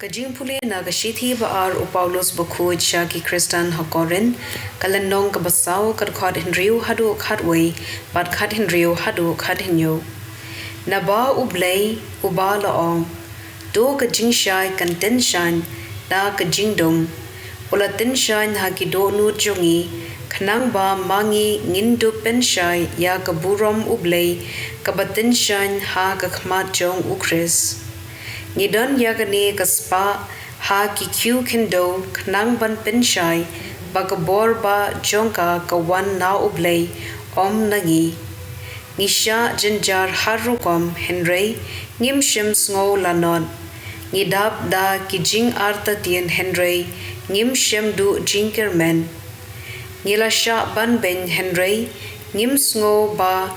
Jingpule na shithi baar u Paulus bukuj shaki Kristan hakorin kalandong kabasaw kadkhad hinriu hadu khadway bat khad hinriu hadu khad hinyo na ba u Blei u ba laong do ka jingshai kan tenshan na ka jingdom ula tenshan haki do nu jungi khnang ba mangi ngindu penshai ya ka burom u Blei ka batenshan ha ka khmat jong u Chris Ngidon yagani kaspa ha ki kyu kendo knang ban penshai bagabor ba jonka kawan na ublei om nangi. Ngisha jinjar harukom Henry ngim shim sngo lanon. Ngidap da ki jing arta tien Henry ngim shim du jinkermen. Ngila sha ban ben Henry ngim sngo ba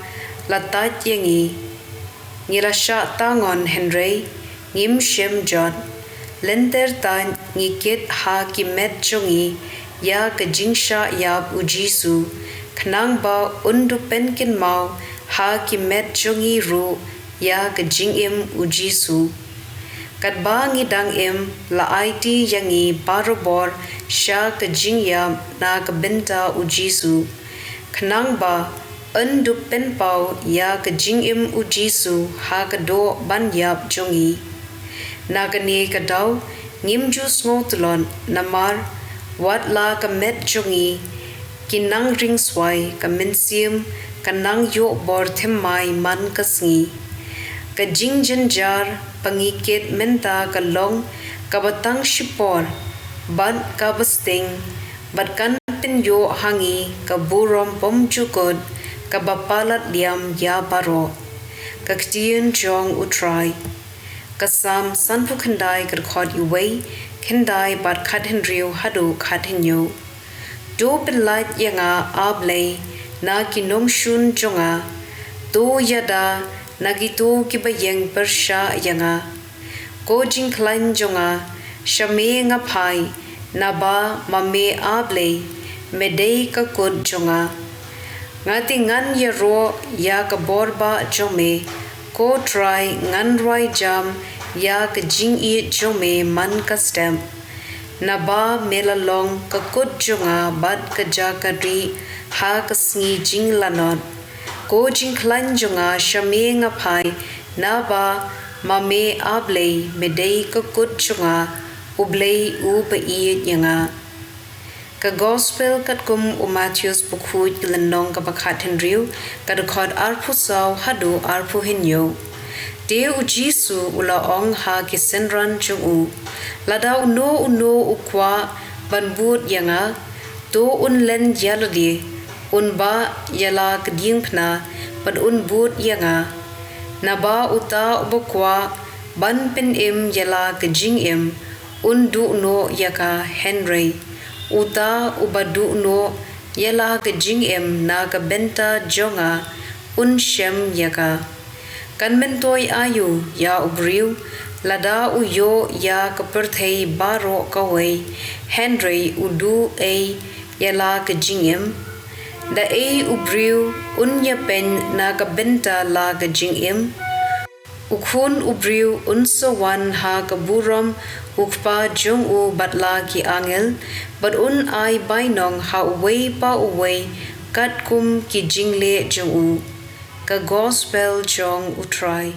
latat yengi. Ngila sha tangon Henry ngim shem jot lenter tan ngikit ha ki met chungi ya ka jingsha yab ujisu khnang ba undu penkin mau ha ki met chungi ru ya ka jingim ujisu kat ba ngi dang im la it yangi barobor sha ka jingyam na ka benta ujisu khnang ba undu pen pau ya ka jingim ujisu ha ka do ban yab chungi Nagani kadaw ngimju smotlon namar wat la ka met jungi kinang ring swai ka minsim kanang yo bor themai man kasngi ka jingjan jar pangiket menta ka long ka batang shipor ban ka basting bat kan pin yo hangi ka burom pom chukod ka bapalat liam ya baro ka ktien jong utrai Kasam sanpu khandai kadkhod iway khandai bat khadhin riu hadu khadhin yo. Do Blei yanga Blei na kinom shun jonga. Do yada nagito kibayeng persha yanga. Ko jingklain jonga shame nga pai na ba mame Blei medei ka kod jonga. Ngati ngan ya ro ya ka borba jome ko try ngan roi jam ya ka jing i jome man ka stem na ba melalong ka kut junga bad ka jakari ha ka sngi jing lanot ko jing klan junga shame nga pai na ba mame Blei medei ka kut junga ublei u ba i yanga ka gospel kat kum u Matthews bukhuj landong ka bakhat henriu ka record arpu saw hadu arpu hinyo de u jisu ula ong ha ki senran chung u lada uno ukwa banbut yanga to un len yaladi un ba yala kding phna pad un but yanga na ba uta ubakwa ban pin im yala kjing im un du no yaka Henry uta ubadu no yala ka jing em na ka benta jonga un shem yaka kan mentoi ayu ya ubriu lada u yo ya ka perthei baro ka wei Henry udu e yala ka jing em da e ubriu un ya pen na ka benta la ka jing em ukhun ubriu unso wan ha ka burom ukpa jong u batla ki angel but un ai bainong ha uway pa uway kat kum ki jingle jong u ka gospel jong utrai